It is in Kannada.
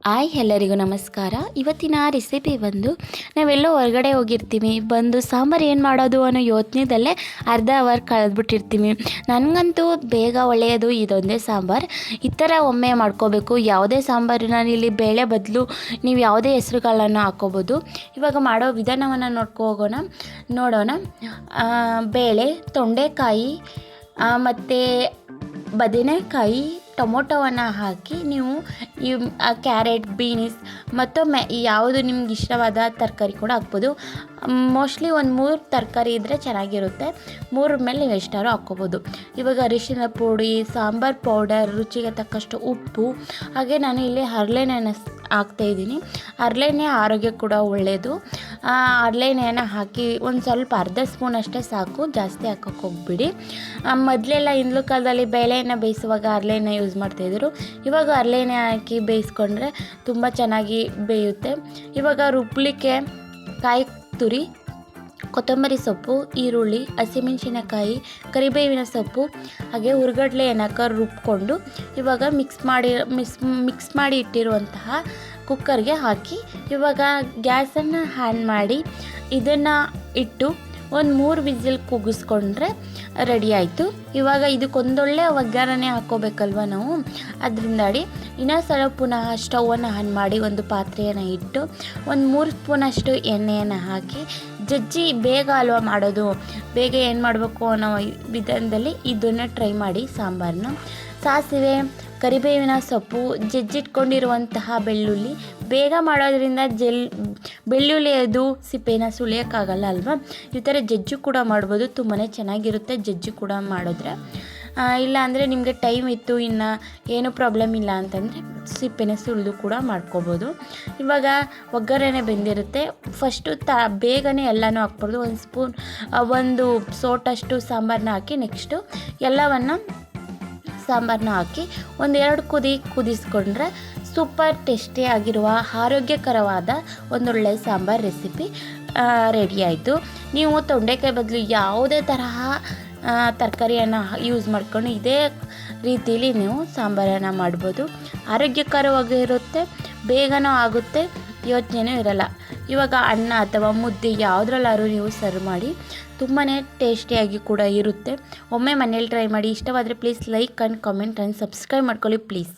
ಹಾಯ್ ಎಲ್ಲರಿಗೂ ನಮಸ್ಕಾರ. ಇವತ್ತಿನ ರೆಸಿಪಿ ಬಂದು ನಾವೆಲ್ಲೋ ಹೊರಗಡೆ ಹೋಗಿರ್ತೀವಿ, ಬಂದು ಸಾಂಬಾರು ಏನು ಮಾಡೋದು ಅನ್ನೋ ಯೋಚನೆದಲ್ಲೇ ಅರ್ಧ ಅವರ್ ಕಳೆದ್ಬಿಟ್ಟಿರ್ತೀವಿ. ನನಗಂತೂ ಬೇಗ ಒಳ್ಳೆಯದು ಇದೊಂದೇ ಸಾಂಬಾರು. ಈ ಥರ ಒಮ್ಮೆ ಮಾಡ್ಕೋಬೇಕು. ಯಾವುದೇ ಸಾಂಬಾರಿನ ಇಲ್ಲಿ ಬೇಳೆ ಬದಲು ನೀವು ಯಾವುದೇ ಹೆಸರುಗಳನ್ನು ಹಾಕ್ಕೋಬೋದು. ಇವಾಗ ಮಾಡೋ ವಿಧಾನವನ್ನು ನೋಡೋಣ. ಬೇಳೆ, ತೊಂಡೆಕಾಯಿ ಮತ್ತು ಬದನೆಕಾಯಿ, ಟೊಮೊಟೊವನ್ನು ಹಾಕಿ ನೀವು ಕ್ಯಾರೆಟ್, ಬೀನ್ಸ್ ಮತ್ತೊಮ್ಮೆ ಯಾವುದು ನಿಮ್ಗೆ ಇಷ್ಟವಾದ ತರಕಾರಿ ಕೂಡ ಹಾಕ್ಬೋದು. ಮೋಸ್ಟ್ಲಿ ಒಂದು 3 ತರಕಾರಿ ಇದ್ದರೆ ಚೆನ್ನಾಗಿರುತ್ತೆ. 3 ಮೇಲೆ ನೀವು ಎಷ್ಟಾರು ಹಾಕ್ಕೋಬೋದು. ಇವಾಗ ಅರಿಶಿನ ಪುಡಿ, ಸಾಂಬಾರು ಪೌಡರ್, ರುಚಿಗೆ ತಕ್ಕಷ್ಟು ಉಪ್ಪು, ಹಾಗೆ ನಾನು ಇಲ್ಲಿ ಹರಳೆಣ್ಣೆನ ಹಾಕ್ತಾಯಿದ್ದೀನಿ. ಹರಳೆಣ್ಣೆ ಆರೋಗ್ಯ ಕೂಡ ಒಳ್ಳೆಯದು. ಹರಳೆಣ್ಣೆಯನ್ನು ಹಾಕಿ ಒಂದು ಸ್ವಲ್ಪ ಅರ್ಧ ಸ್ಪೂನ್ ಅಷ್ಟೇ ಸಾಕು, ಜಾಸ್ತಿ ಹಾಕೋಕ್ಕೆ ಹೋಗ್ಬಿಡಿ. ಮೊದಲೆಲ್ಲ ಹಿಂದ್ಲು ಕಾಲದಲ್ಲಿ ಬೇಳೆಯನ್ನು ಬೇಯಿಸುವಾಗ ಹರಳೆಣ್ಣೆ ಯೂಸ್ ಮಾಡ್ತಾಯಿದ್ರು. ಇವಾಗ ಹರಳೆಣ್ಣೆ ಹಾಕಿ ಬೇಯಿಸ್ಕೊಂಡ್ರೆ ತುಂಬ ಚೆನ್ನಾಗಿ ಬೇಯುತ್ತೆ. ಇವಾಗ ರುಬ್ಲಿಕ್ಕೆ ಕಾಯಿ ತುರಿ, ಕೊತ್ತಂಬರಿ ಸೊಪ್ಪು, ಈರುಳ್ಳಿ, ಹಸಿಮೆಣಸಿನಕಾಯಿ, ಕರಿಬೇವಿನ ಸೊಪ್ಪು, ಹಾಗೆ ಹುರ್ಗಡ್ಲೆಯನ್ನು ರುಬ್ಕೊಂಡು ಇವಾಗ ಮಿಕ್ಸ್ ಮಾಡಿ ಇಟ್ಟಿರುವಂತಹ ಕುಕ್ಕರ್ಗೆ ಹಾಕಿ ಇವಾಗ ಗ್ಯಾಸನ್ನು ಆನ್ ಮಾಡಿ ಇದನ್ನು ಇಟ್ಟು ಒಂದು 3 ವಿಸಿಲ್ ಕೂಗಿಸ್ಕೊಂಡ್ರೆ ರೆಡಿ ಆಯಿತು. ಇವಾಗ ಇದಕ್ಕೊಂದೊಳ್ಳೆ ಒಗ್ಗರಣೆ ಹಾಕ್ಕೋಬೇಕಲ್ವ ನಾವು, ಅದರಿಂದಾಡಿ ಇನ್ನೊಂದ್ಸಲ ಪುನಃ ಸ್ಟವನ್ನು ಆನ್ ಮಾಡಿ ಒಂದು ಪಾತ್ರೆಯನ್ನು ಇಟ್ಟು ಒಂದು 3 ಸ್ಪೂನಷ್ಟು ಎಣ್ಣೆಯನ್ನು ಹಾಕಿ ಜಜ್ಜಿ ಬೇಗ ಹಲ್ವಾ ಮಾಡೋದು, ಬೇಗ ಏನು ಮಾಡಬೇಕು ಅನ್ನೋ ವಿಧಾನದಲ್ಲಿ ಇದನ್ನು ಟ್ರೈ ಮಾಡಿ. ಸಾಂಬಾರನ್ನ ಸಾಸಿವೆ, ಕರಿಬೇವಿನ ಸೊಪ್ಪು, ಜಜ್ಜಿಟ್ಕೊಂಡಿರುವಂತಹ ಬೆಳ್ಳುಳ್ಳಿ, ಬೇಗ ಮಾಡೋದ್ರಿಂದ ಬೆಳ್ಳುಳ್ಳಿ ಅದು ಸಿಪ್ಪೆನ ಸುಳಿಯೋಕ್ಕಾಗಲ್ಲ ಅಲ್ವಾ. ಈ ಥರ ಜಜ್ಜು ಕೂಡ ಮಾಡ್ಬೋದು, ತುಂಬಾ ಚೆನ್ನಾಗಿರುತ್ತೆ ಜಜ್ಜು ಕೂಡ ಮಾಡಿದ್ರೆ. ಇಲ್ಲ ಅಂದರೆ ನಿಮಗೆ ಟೈಮ್ ಇತ್ತು, ಇನ್ನು ಏನೂ ಪ್ರಾಬ್ಲಮ್ ಇಲ್ಲ ಅಂತಂದರೆ ಸಿಪ್ಪೆನ ಸುಲಿದು ಕೂಡ ಮಾಡ್ಕೋಬೋದು. ಇವಾಗ ಒಗ್ಗರಣೆ ಬೆಂದಿರುತ್ತೆ. ಫಸ್ಟು ಬೇಗನೆ ಎಲ್ಲನೂ ಹಾಕ್ಬಾರ್ದು. ಒಂದು ಸೋಟಷ್ಟು ಸಾಂಬಾರನ್ನ ಹಾಕಿ ನೆಕ್ಸ್ಟು ಎಲ್ಲವನ್ನು ಸಾಂಬಾರನ್ನ ಹಾಕಿ 1-2 ಕುದಿಸ್ಕೊಂಡ್ರೆ ಸೂಪರ್ ಟೇಸ್ಟಿಯಾಗಿರುವ ಆರೋಗ್ಯಕರವಾದ ಒಂದೊಳ್ಳೆ ಸಾಂಬಾರು ರೆಸಿಪಿ ರೆಡಿ ಆಯಿತು. ನೀವು ತೊಂಡೆಕಾಯಿ ಬದಲು ಯಾವುದೇ ತರಹ ತರಕಾರಿಯನ್ನು ಯೂಸ್ ಮಾಡ್ಕೊಂಡು ಇದೇ ರೀತಿಯಲ್ಲಿ ನೀವು ಸಾಂಬಾರನ್ನು ಮಾಡ್ಬೋದು. ಆರೋಗ್ಯಕರವಾಗಿ ಇರುತ್ತೆ, ಬೇಗನೂ ಆಗುತ್ತೆ, ಯೋಚನೆಯೂ ಇರಲ್ಲ. ಇವಾಗ ಅನ್ನ ಅಥವಾ ಮುದ್ದೆ ಯಾವುದ್ರಲ್ಲಾದ್ರೂ ನೀವು ಸರ್ವ್ ಮಾಡಿ, ತುಂಬಾ ಟೇಸ್ಟಿಯಾಗಿ ಕೂಡ ಇರುತ್ತೆ. ಒಮ್ಮೆ ಮನೇಲಿ ಟ್ರೈ ಮಾಡಿ. ಇಷ್ಟವಾದರೆ please like and comment and subscribe ಮಾಡ್ಕೊಳ್ಳಿ ಪ್ಲೀಸ್.